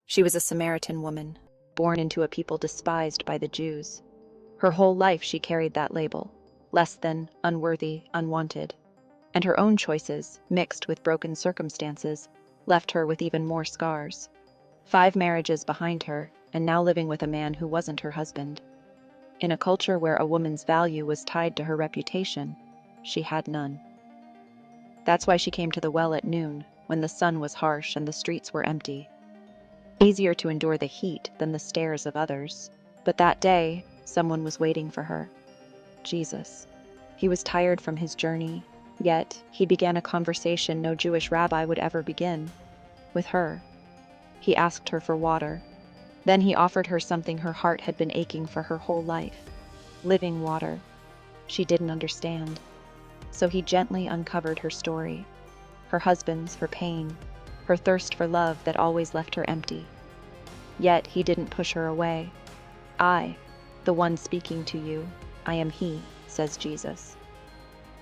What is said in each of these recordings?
She was a Samaritan woman, born into a people despised by the Jews. Her whole life she carried that label: less than, unworthy, unwanted. And her own choices, mixed with broken circumstances, left her with even more scars. 5 marriages behind her, and now living with a man who wasn't her husband. In a culture where a woman's value was tied to her reputation, she had none. That's why she came to the well at noon, when the sun was harsh and the streets were empty. Easier to endure the heat than the stares of others. But that day, someone was waiting for her. Jesus. He was tired from his journey, yet he began a conversation no Jewish rabbi would ever begin. With her. He asked her for water. Then he offered her something her heart had been aching for her whole life. Living water. She didn't understand. So he gently uncovered her story. Her husband's, her pain, her thirst for love that always left her empty. Yet he didn't push her away. I, the one speaking to you, I am he, says Jesus.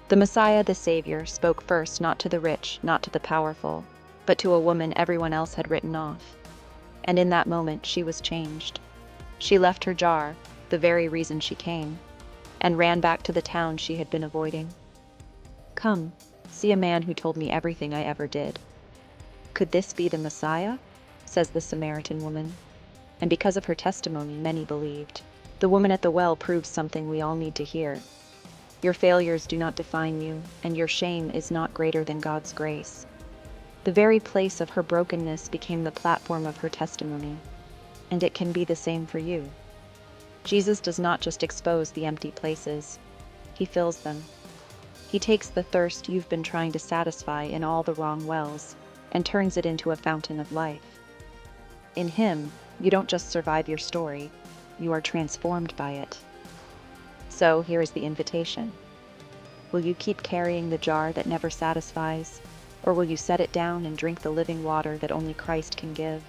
The Messiah, the Savior, spoke first not to the rich, not to the powerful, but to a woman everyone else had written off. And in that moment she was changed. She left her jar, the very reason she came, and ran back to the town she had been avoiding. Come, see a man who told me everything I ever did. Could this be the Messiah? Says the Samaritan woman. And because of her testimony, many believed. The woman at the well proves something we all need to hear. Your failures do not define you, and your shame is not greater than God's grace. The very place of her brokenness became the platform of her testimony, and it can be the same for you. Jesus does not just expose the empty places, he fills them. He takes the thirst you've been trying to satisfy in all the wrong wells and turns it into a fountain of life. In him, you don't just survive your story, you are transformed by it. So here is the invitation. Will you keep carrying the jar that never satisfies, or will you set it down and drink the living water that only Christ can give?